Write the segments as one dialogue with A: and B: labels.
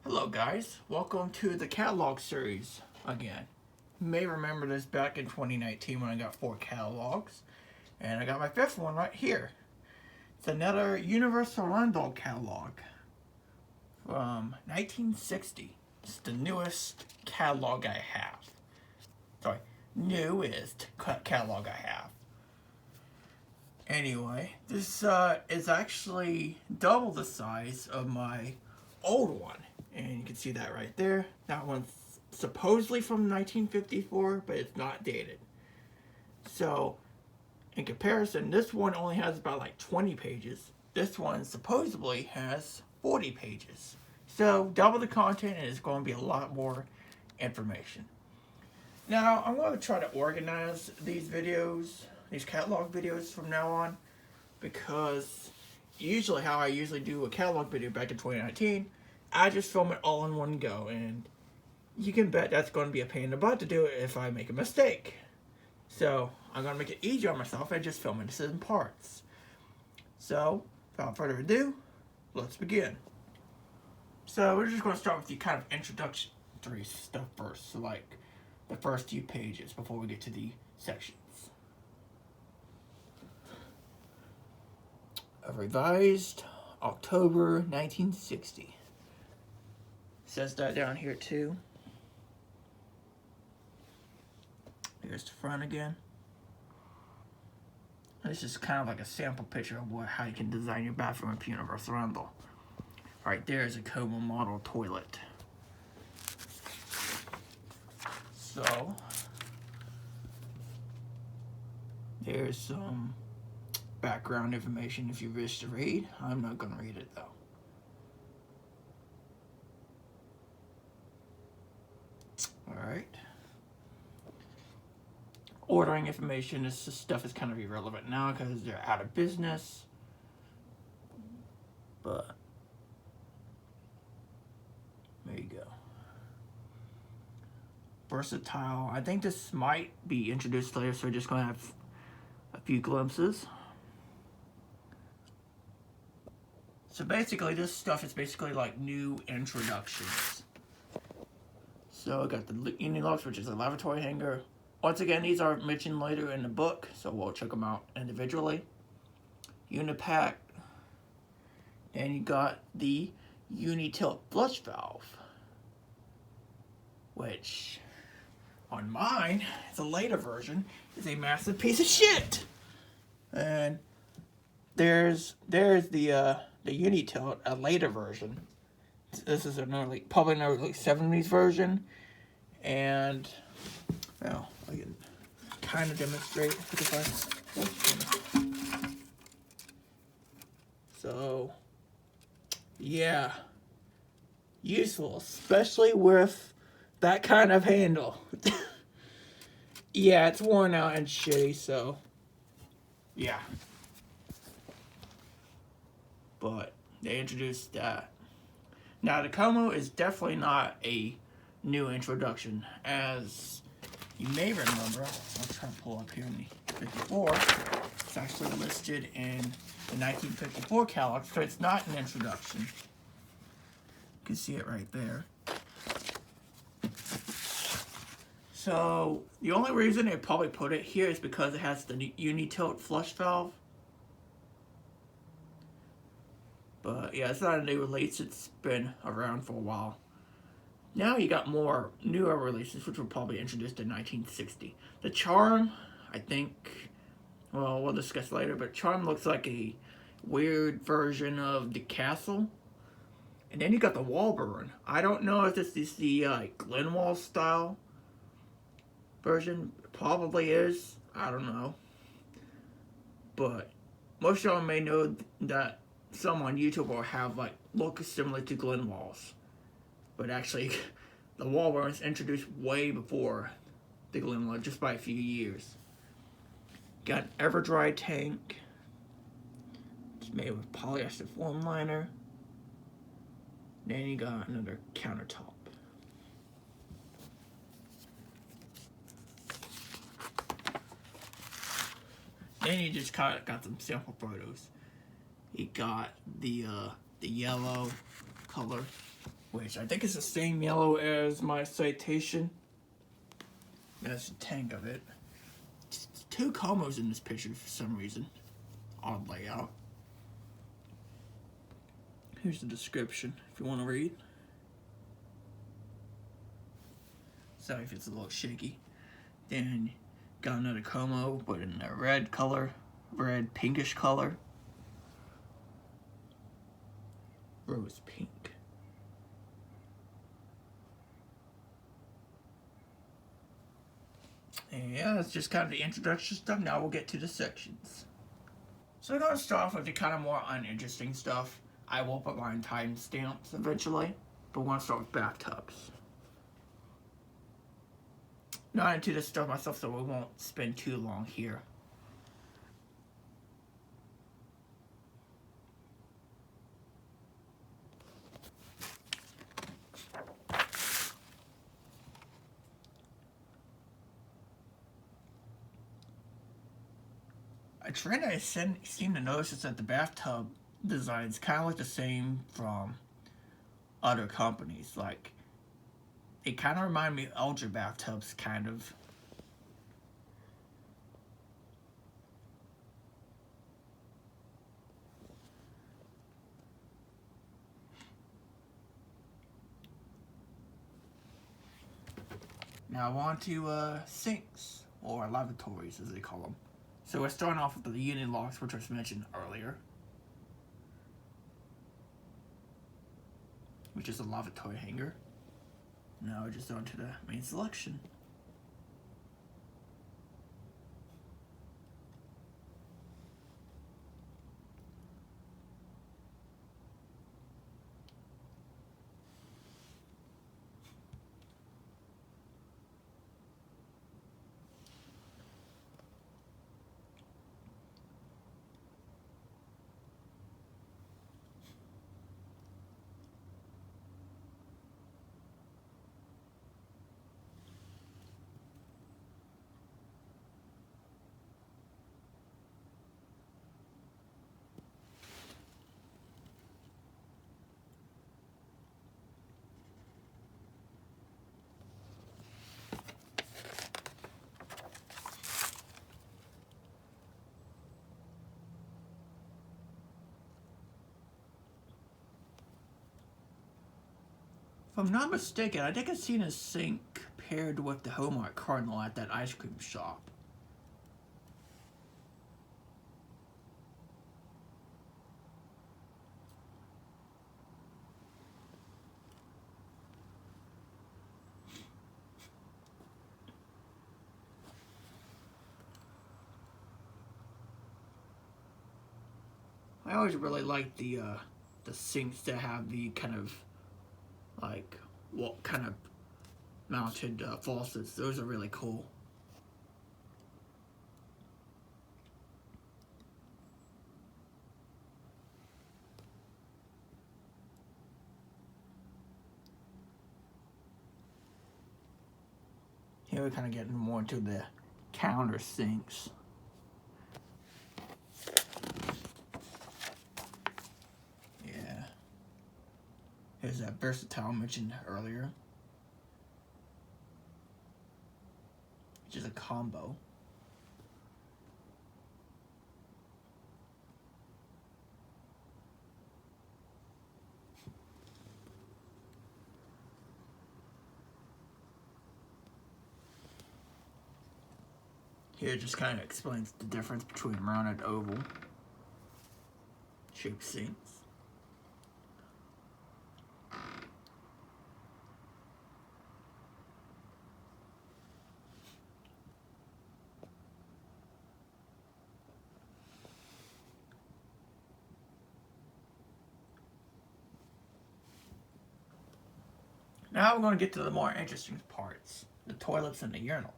A: Hello guys, welcome to the catalog series again. You may remember this back in 2019 when I got 4 catalogs, and I got my 5th one right here. It's another Universal Rundle catalog from 1960. It's the newest catalog I have. Sorry, newest catalog I have. Anyway, this is actually double the size of my old one. And you can see that right there. That one's supposedly from 1954, but it's not dated. So, in comparison, this one only has about like 20 pages. This one supposedly has 40 pages. So, double the content and it's going to be a lot more information. Now, I'm going to try to organize these videos, these catalog videos from now on, because usually how I usually do a catalog video back in 2019, I just film it all in one go, and you can bet that's going to be a pain in the butt to do it if I make a mistake. So, I'm going to make it easier on myself and just film it in parts. So, without further ado, let's begin. So, we're just going to start with the kind of introductory stuff first, so like the first few pages before we get to the sections. A revised October 1960. Says that down here too. Here's the front again. This is kind of like a sample picture of how you can design your bathroom with Universal Rundle. Right there is a Como model toilet. So there's some background information if you wish to read. I'm not going to read it though. Alright. Ordering information, this stuff is kind of irrelevant now because they're out of business. But there you go. Versatile. I think this might be introduced later, so we're just going to have a few glimpses. So basically, this stuff is basically like new introductions. So I got the Urinals, which is a lavatory hanger. Once again, these are mentioned later in the book, so we'll check them out individually. Unipack. And you got the Unitilt flush valve, which on mine, it's a later version, is a massive piece of shit. And there's the Unitilt, a later version. This is probably an early 70s version, and well, I can kind of demonstrate so yeah, useful, especially with that kind of handle. Yeah, it's worn out and shitty, so yeah, but they introduced that. Now, the Como is definitely not a new introduction, as you may remember. I'll try to pull up here in the 54. It's actually listed in the 1954 catalog, so it's not an introduction. You can see it right there. So, the only reason they probably put it here is because it has the Unitilt flush valve. But yeah, it's not a new release, it's been around for a while. Now you got more newer releases, which were probably introduced in 1960. The Charm, I think, well, we'll discuss later, but Charm looks like a weird version of the Castle. And then you got the Wallborne. I don't know if this is the Glenwall style version. It probably is. I don't know. But most of y'all may know that some on YouTube will have like look similar to Glenwalls, but actually the Wallborne was introduced way before the Glenwall, just by a few years. Got an ever-dry tank. It's made with polyester foam liner. Then you got another countertop. Then you just got some sample photos. You got the yellow color which I think is the same yellow as my citation. That's a tank of it. Just 2 Combos in this picture for some reason. Odd layout. Here's the description if you want to read. Sorry if it's a little shaky. Then got another Como, but in a red color, red pinkish color. Rose pink. And yeah, that's just kind of the introduction stuff. Now we'll get to the sections. So we're going to start off with the kind of more uninteresting stuff. I will put my timestamps eventually, but we're going to start with bathtubs. Not into this stuff myself, so we won't spend too long here. A trend I seem to notice is that the bathtub designs kind of look the same from other companies. Like, it kind of reminded me of Ultra bathtubs, kind of. Now on to sinks, or lavatories as they call them. So we're starting off with the union locks, which was mentioned earlier, which is a lavatory hanger. Now we're just on to the main selection. If I'm not mistaken, I think I've seen a sink paired with the Hallmark Cardinal at that ice cream shop. I always really like the sinks that have the kind of like what kind of mounted faucets. Those are really cool. Here we're kind of getting more into the counter sinks. Yeah. Here's that versatile mentioned earlier, which is a combo. Here it just kind of explains the difference between round and oval shaped sinks. Now we're going to get to the more interesting parts, the toilets and the urinals.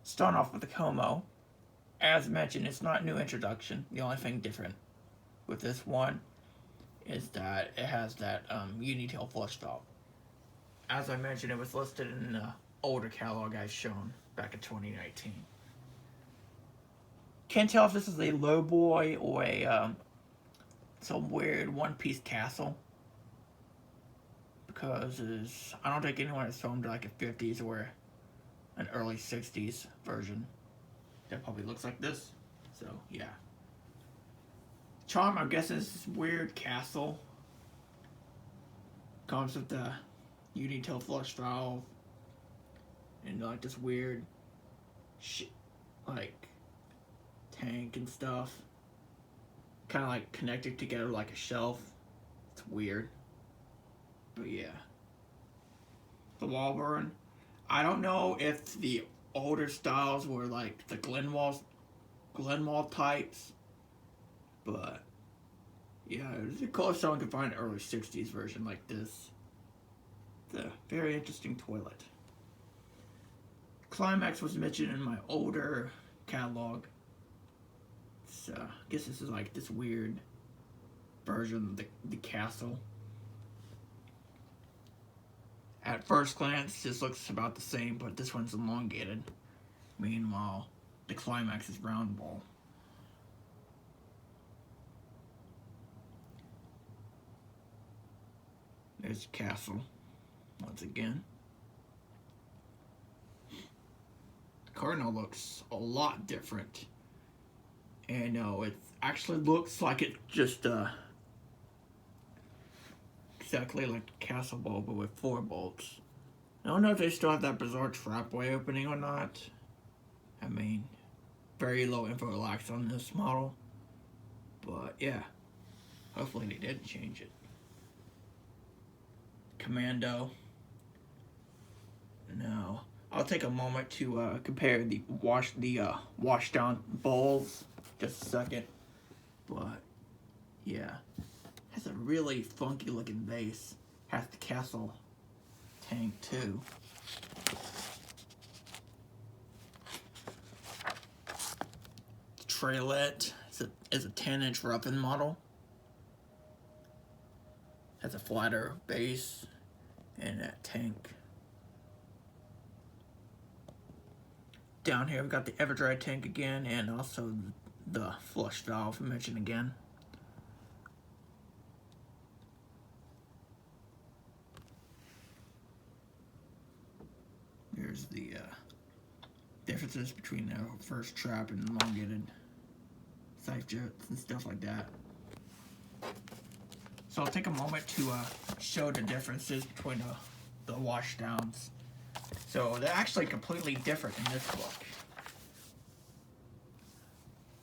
A: Starting off with the Como. As mentioned, it's not a new introduction. The only thing different with this one is that it has that Unitail flush valve. As I mentioned, it was listed in the older catalog I've shown back in 2019. Can't tell if this is a lowboy or a some weird one-piece castle, because I don't think anyone has filmed like a 50s or an early 60s version that probably looks like this. So yeah. Charm, I guess, is this weird castle. Comes with the Untitled flush valve and like this weird shit, like tank and stuff. Kind of like connected together like a shelf. It's weird. But yeah. The Wallborne. I don't know if the older styles were like the Glenwall types. But yeah, it was the closest someone could find an early 60s version like this. It's a very interesting toilet. Climax was mentioned in my older catalog. So I guess this is like this weird version of the castle. At first glance, this looks about the same, but this one's elongated. Meanwhile, the Climax is round ball. There's the castle, once again. The Cardinal looks a lot different. And no, it actually looks like it just, exactly like the castle ball, but with 4 bolts. I don't know if they still have that bizarre trapway opening or not. I mean, very low info relax on this model. But yeah, hopefully they did change it. Commando. Now, I'll take a moment to compare the wash down bowls. Just a second. But yeah, has a really funky looking base. Has the castle tank too. Trailet is a 10-inch roughened model. Has a flatter base and that tank. Down here we've got the Everdry tank again, and also the flush valve mentioned again. Here's the differences between the first trap and elongated scythe jets and stuff like that. So I'll take a moment to show the differences between the washdowns. So they're actually completely different in this book.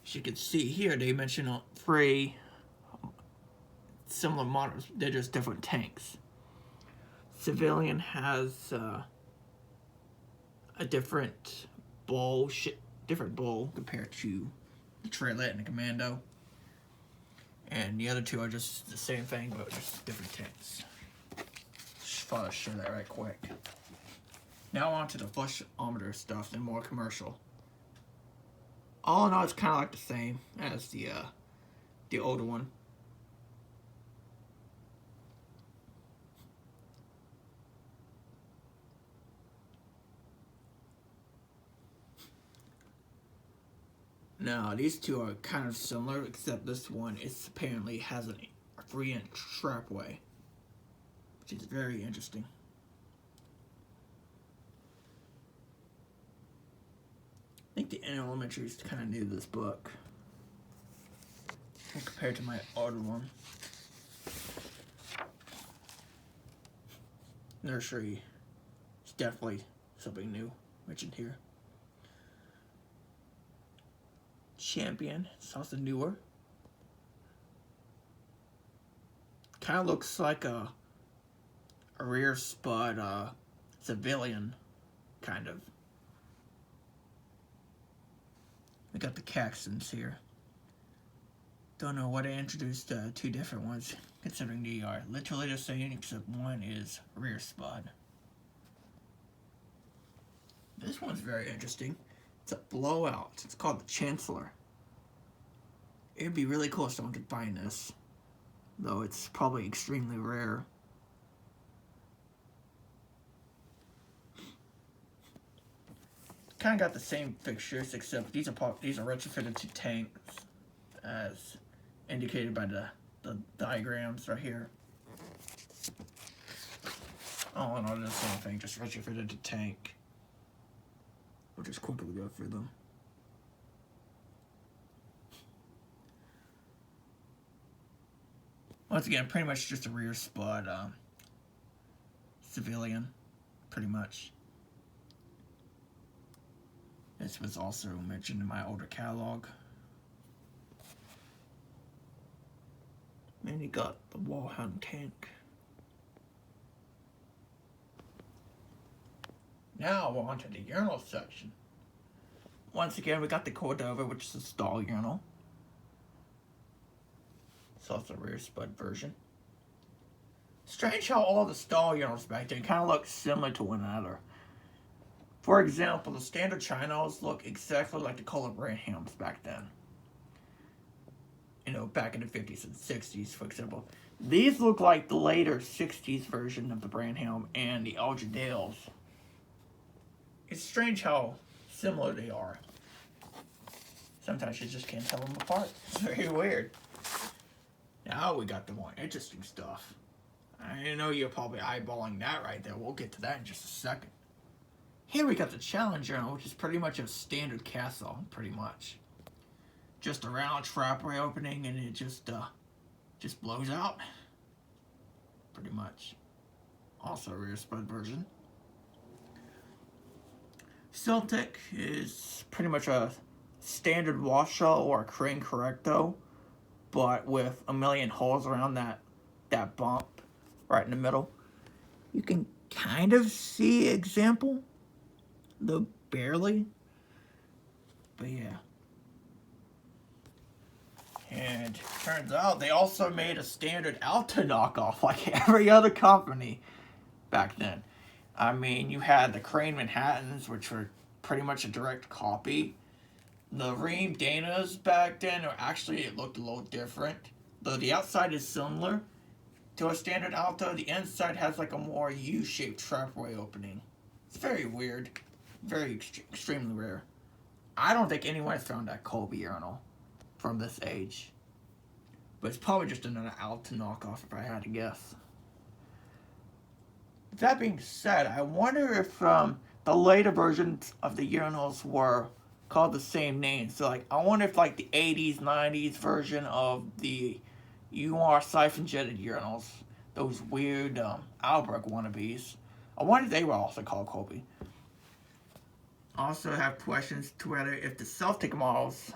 A: As you can see here, they mention 3 similar models. They're just different tanks. Civilian has a different bowl compared to the Trailet and the Commando. And the other 2 are just the same thing, but just different tanks. Just thought I'd show that right quick. Now on to the flushometer stuff and more commercial. All in all, it's kind of like the same as the older one. Now, these 2 are kind of similar, except this one apparently has a 3-inch trapway, which is very interesting. I think the elementaries kind of new to this book compared to my older one. Nursery is definitely something new mentioned here. Champion, it's also newer. Kind of looks like a rear spud civilian, kind of. We got the Caxtons here. Don't know why they introduced 2 different ones, considering they are literally the same, except one is rear spud. This one's very interesting. It's a blowout. It's called the Chancellor. It'd be really cool if someone could find this, though it's probably extremely rare. Kind of got the same fixtures, except these are retrofitted to tanks, as indicated by the diagrams right here. all in all, the same thing, just retrofitted the tank. We'll just quickly go through them. Once again, pretty much just a rear spud civilian, pretty much. This was also mentioned in my older catalog. And you got the Wallborne tank. Now we're on to the urinal section. Once again, we got the Cordova, which is a stall urinal. It's also a rear spud version. Strange how all the stall urinals back then kind of look similar to one another. For example, the standard Urinals look exactly like the Colburn hams back then. You know, back in the 50s and 60s, for example. These look like the later 60s version of the Branham and the Algidales. It's strange how similar they are. Sometimes you just can't tell them apart. It's very weird. Now we got the more interesting stuff. I know you're probably eyeballing that right there. We'll get to that in just a second. Here we got the Challange urinal, which is pretty much a standard castle, pretty much. Just a round trapway opening, and it just blows out. Pretty much. Also a rear spud version. Celtic is pretty much a standard washout or a crane correcto, but with a million holes around that bump right in the middle. You can kind of see example, though barely. But yeah. And turns out they also made a standard Alta knockoff like every other company back then. I mean, you had the Crane Manhattans, which were pretty much a direct copy. The Ream Danas back then, it looked a little different. Though the outside is similar to a standard Alta, the inside has like a more U-shaped trapway opening. It's very weird. Very extremely rare. I don't think anyone has found that Colby urinal from this age. But it's probably just another Alta knockoff if I had to guess. With that being said, I wonder if the later versions of the urinals were called the same name. So like, I wonder if like the 80s, 90s version of the UR siphon jetted urinals, those weird Albrecht wannabes, I wonder if they were also called Colby. Also have questions to whether if the Celtic models,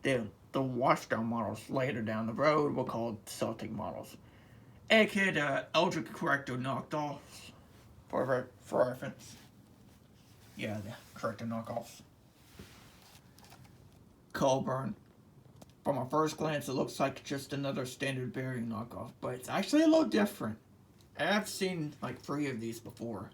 A: the washdown models later down the road were called Celtic models. aka the Eldrick Correcto knockoffs, for reference. Yeah, the Correcto knockoffs. Colburn. From a first glance, it looks like just another standard bearing knockoff, but it's actually a little different. I've seen like 3 of these before.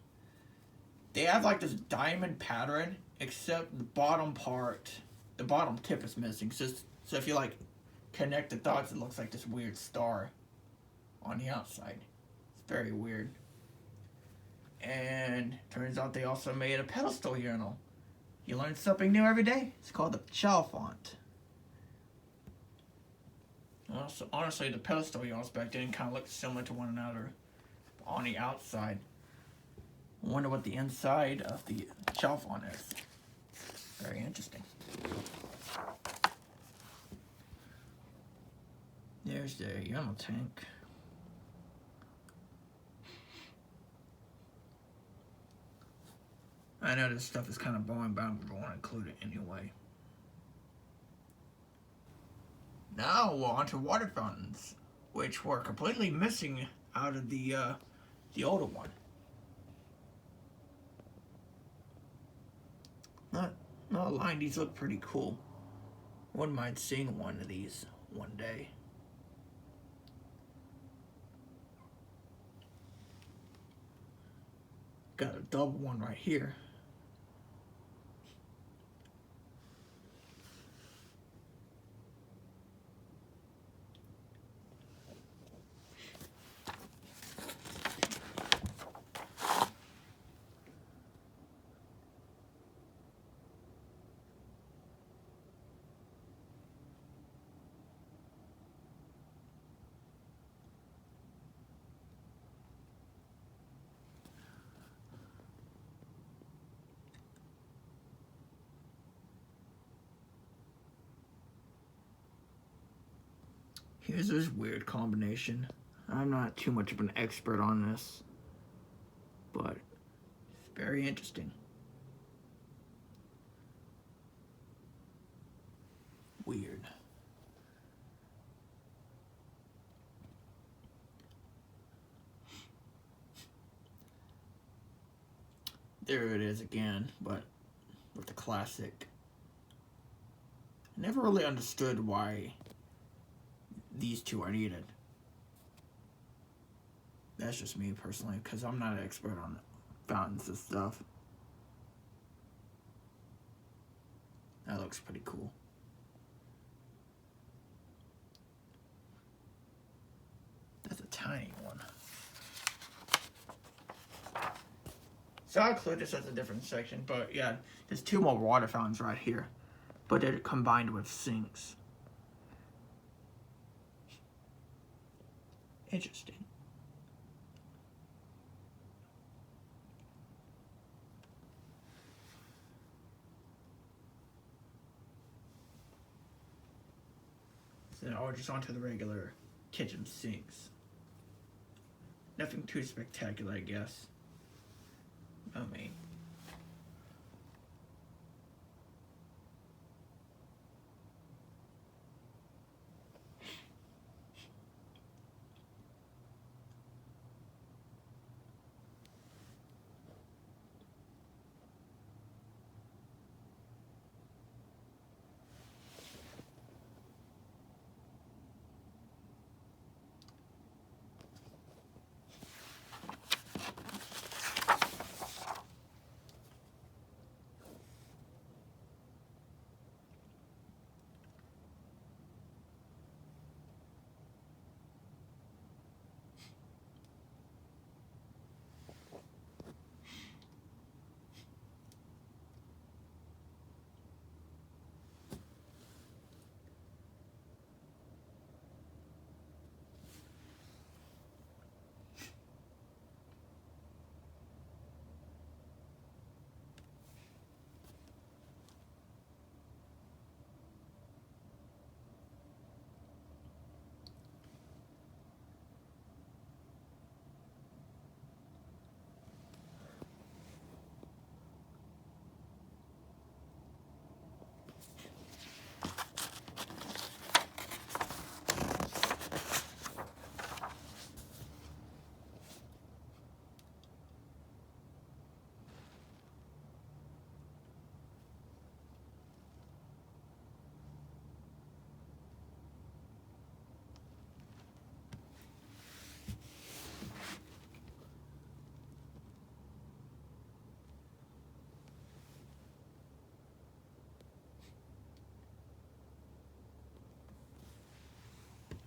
A: They have like this diamond pattern, except the bottom part, the bottom tip is missing. So if you like connect the dots, it looks like this weird star on the outside. It's very weird. And turns out they also made a pedestal urinal. You learn something new every day. It's called the Chalfont. Also, honestly, the pedestal urinals back then kind of looked similar to one another on the outside. I wonder what the inside of the Chalfont is. Very interesting. There's the urinal tank. I know this stuff is kind of boring, but I want to include it anyway. Now we're on to water fountains, which were completely missing out of the older one. Not lying, these look pretty cool. Wouldn't mind seeing one of these one day. Got a double one right here. Here's this weird combination. I'm not too much of an expert on this, but it's very interesting. Weird. There it is again, but with the classic. I never really understood why these two are needed. That's just me personally, because I'm not an expert on fountains and stuff. That looks pretty cool. That's a tiny one. So I'll include this as a different section, but yeah, there's two more water fountains right here, but they're combined with sinks. Interesting. So now we're just onto the regular kitchen sinks. Nothing too spectacular, I guess. I mean,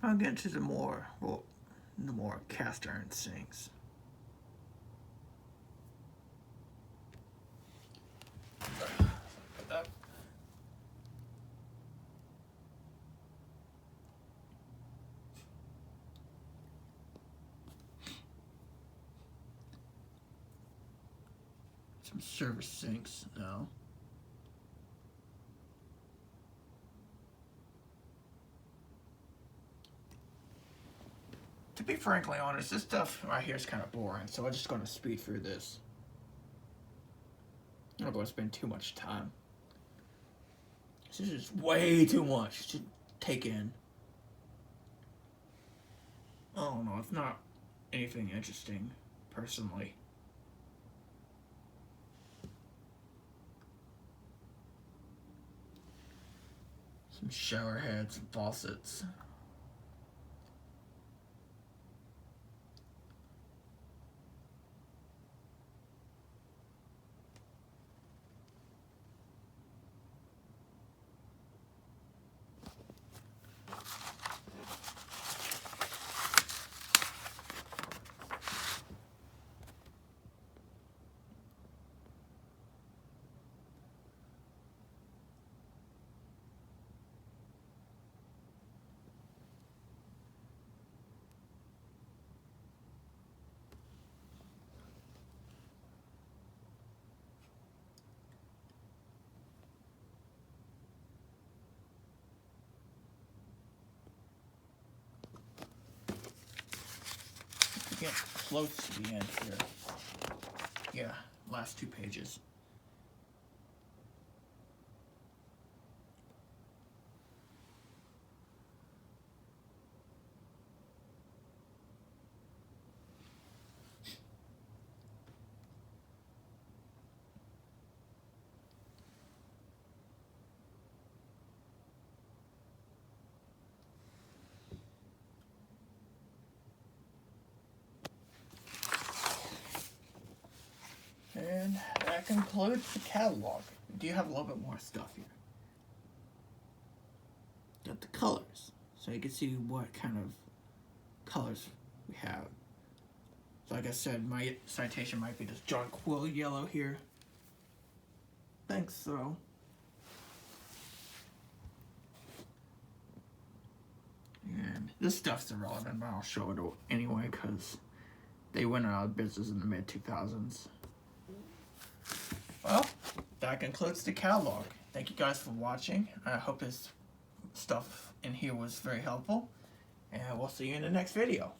A: I'll get into the more cast iron sinks. Some service sinks now. To be frankly honest, this stuff right here is kind of boring, so I'm just going to speed through this. I'm not going to spend too much time. This is just way too much to take in. Oh no, it's not anything interesting, personally. Some shower heads and faucets. getting close to the end here. Yeah, last 2 pages. And that concludes the catalog. Do you have a little bit more stuff here? Got the colors, so you can see what kind of colors we have. So like I said, my citation might be this jonquil yellow here. Thanks, though. And this stuff's irrelevant, but I'll show it anyway because they went out of business in the mid-2000s. Well, that concludes the catalog. Thank you guys for watching. I hope this stuff in here was very helpful. And we'll see you in the next video.